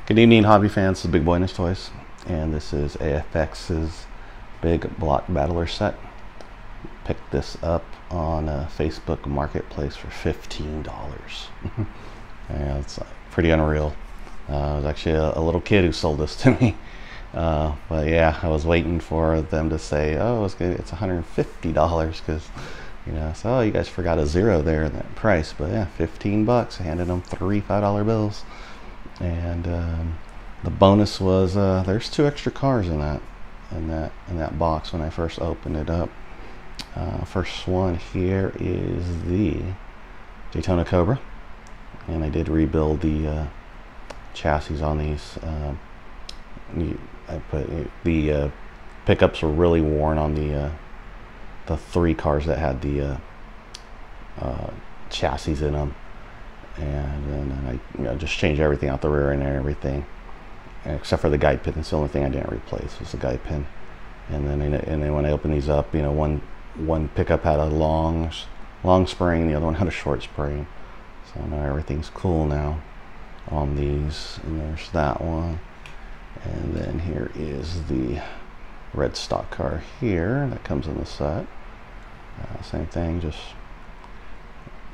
Good evening, hobby fans. This is Big Boy and His Toys, and this is AFX's Big Block Battlers set. Picked this up on Facebook Marketplace for $15. Yeah, it's pretty unreal. It was actually a little kid who sold this to me. But yeah, I was waiting for them to say, oh, it's $150 because, you know, so oh, you guys forgot a zero there in that price. But yeah, 15 bucks. I handed them three $5 bills. And the bonus was there's 2 extra cars in that box when I first opened it up. First one here is the Daytona Cobra, and I did rebuild the chassis on these. I put the pickups were really worn on the 3 cars that had the chassis in them. And then I just changed everything out the rear end and everything, except for the guide pin. That's the only thing I didn't replace was the guide pin. And then when I opened these up, you know, one pickup had a long spring, the other one had a short spring. So now everything's cool now on these. And there's that one. And then here is the red stock car here that comes in the set. Same thing, just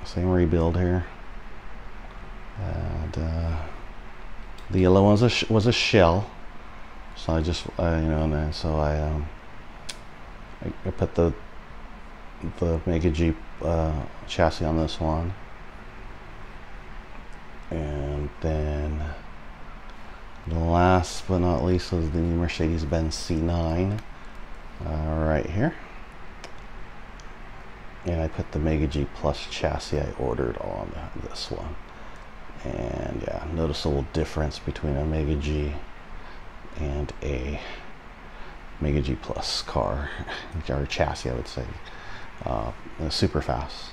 same rebuild here. And the yellow one was a shell, so I just you know, and then so I put the Mega Jeep chassis on this one, and then the last but not least was the Mercedes-Benz C9 right here, and I put the Mega Jeep Plus chassis I ordered on this one. And yeah, noticeable difference between a Mega G and a Mega G Plus car, or chassis, I would say. Super fast.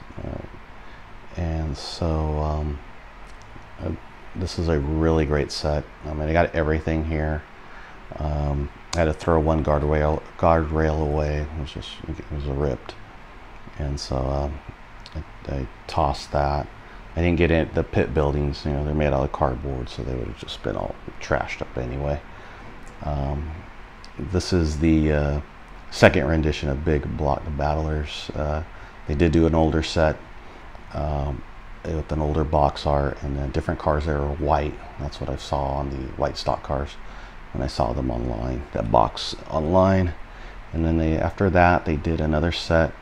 And so this is a really great set. I mean, I got everything here. I had to throw one guardrail away. It was ripped, and so I tossed that. I didn't get in the pit buildings, you know, they're made out of cardboard, so they would have just been all trashed up anyway. This is the second rendition of Big Block Battlers. They did do an older set with an older box art, and then different cars that were white. That's what I saw on the white stock cars when I saw them online, that box online. And then after that, they did another set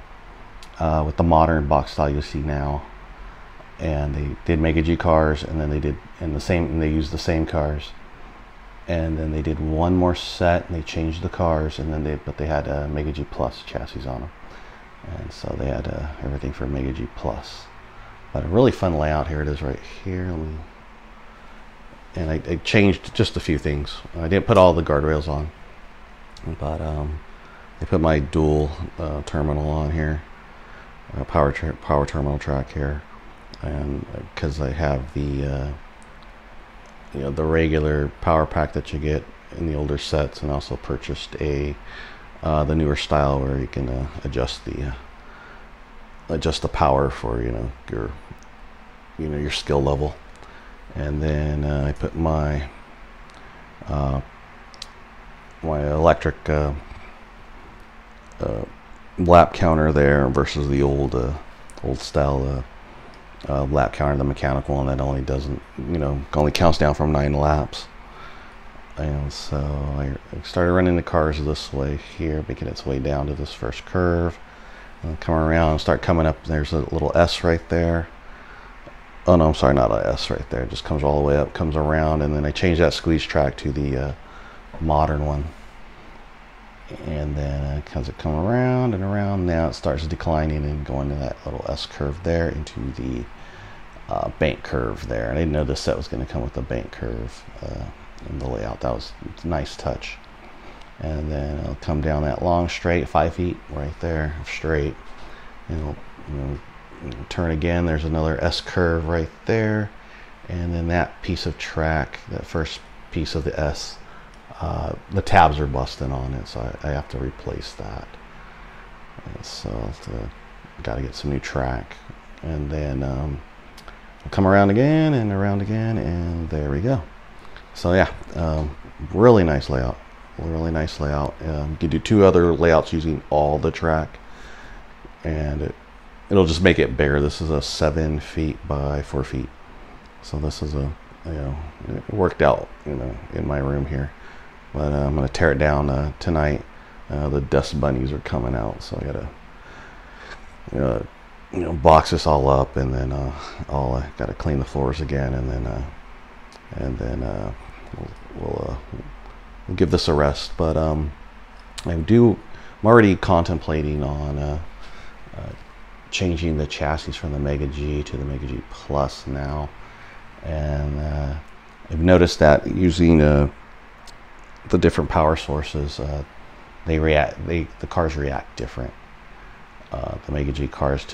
with the modern box style you see now. And they did Mega G cars, and then they did they used the same cars, and then they did one more set and they changed the cars, and then they had Mega G Plus chassis on them, and so they had everything for Mega G Plus. But a really fun layout. Here it is right here. And I changed just a few things. I didn't put all the guardrails on, but I put my dual terminal on here, power terminal track here. And because I have the you know, the regular power pack that you get in the older sets, and also purchased the newer style where you can adjust the power for, you know, your skill level. And then I put my electric lap counter there versus the old style lap counter, the mechanical one that only only counts down from 9 laps. And so I started running the cars this way here, making its way down to this first curve, and come around and start coming up. There's a little S right there. Oh no, I'm sorry, not a S right there. It just comes all the way up, comes around, and then I changed that squeeze track to the modern one. And then as it come around and around, now it starts declining and going to that little S curve there into the bank curve there. And I didn't know this set was going to come with a bank curve in the layout. That was a nice touch. And then it'll come down that long straight, 5 feet right there, straight. And it'll turn again. There's another S curve right there. And then that piece of track, that first piece of the S, the tabs are busting on it, so I have to replace that. And so got to get some new track. And then come around again, and there we go. So yeah, really nice layout. Really nice layout. You can do 2 other layouts using all the track, and it'll just make it bigger. This is a 7 feet by 4 feet. So this is it worked out, in my room here. But I'm gonna tear it down tonight. The dust bunnies are coming out, so I gotta, box this all up, and then I gotta clean the floors again, and then we'll give this a rest. But I'm already contemplating on changing the chassis from the Mega G to the Mega G Plus now, and I've noticed that using the different power sources, the cars react different. The Mega G cars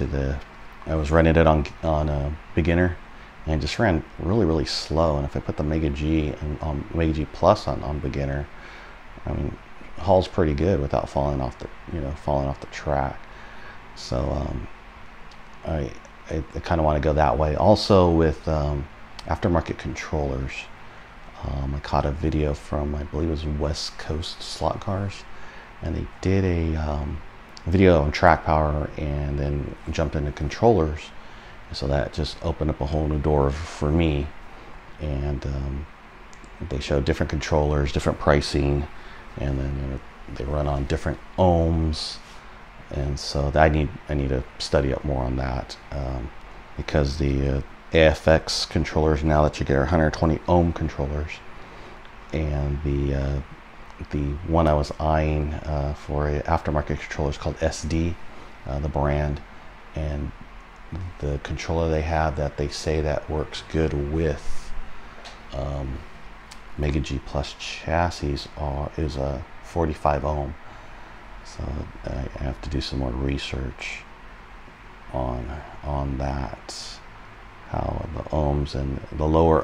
I was running it on beginner, and it just ran really slow. And if I put the Mega G on Mega G Plus on beginner, I mean, hauls pretty good without falling off the track. So I kind of want to go that way. Also with aftermarket controllers, I caught a video from, I believe it was West Coast Slot Cars, and they did a video on track power and then jumped into controllers. So that just opened up a whole new door for me. And they showed different controllers, different pricing, and then they run on different ohms. And so I need to study up more on that, because the AFX controllers now that you get are 120 ohm controllers, and the one I was eyeing for a aftermarket controller is called SD, the brand, and the controller they have that they say that works good with Mega G Plus chassis is a 45 ohm. So I have to do some more research on that, how the ohms and the lower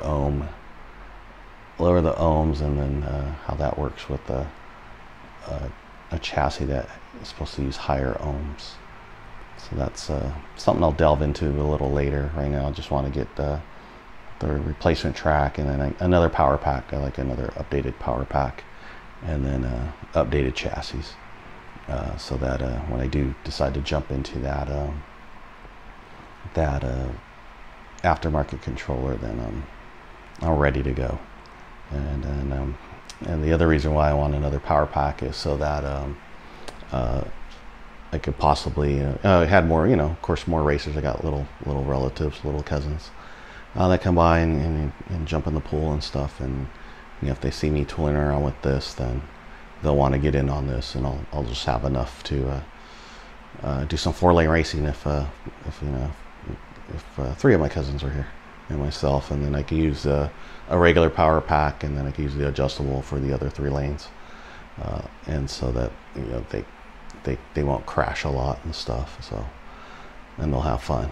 the ohms, and then how that works with a chassis that is supposed to use higher ohms. So that's something I'll delve into a little later. Right now I just want to get the replacement track, and then another power pack. I like another updated power pack, and then updated chassis, so that when I do decide to jump into that aftermarket controller, then I'm ready to go. And the other reason why I want another power pack is so that I could possibly had more, of course, more racers. I got little relatives, little cousins that come by and jump in the pool and stuff, and if they see me tooling around with this, then they'll want to get in on this, and I'll just have enough to do some 4-lane racing if 3 of my cousins are here and myself, and then I can use a regular power pack, and then I can use the adjustable for the other 3 lanes, and so that they won't crash a lot and stuff. So, and they'll have fun.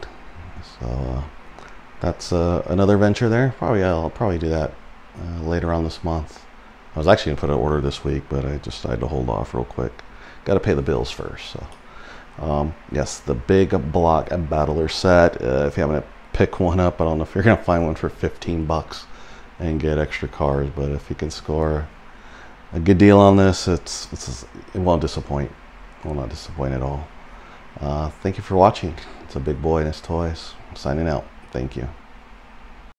So that's another venture there. I'll probably do that later on this month. I was actually gonna put an order this week, but I decided to hold off real quick. Got to pay the bills first. So yes, the Big Block Battler set. If you haven't picked one up, I don't know if you're gonna find one for 15 bucks and get extra cars, but if you can score a good deal on this, it won't disappoint. It will not disappoint at all. Thank you for watching. It's a big boy and his toys. I'm signing out. Thank you.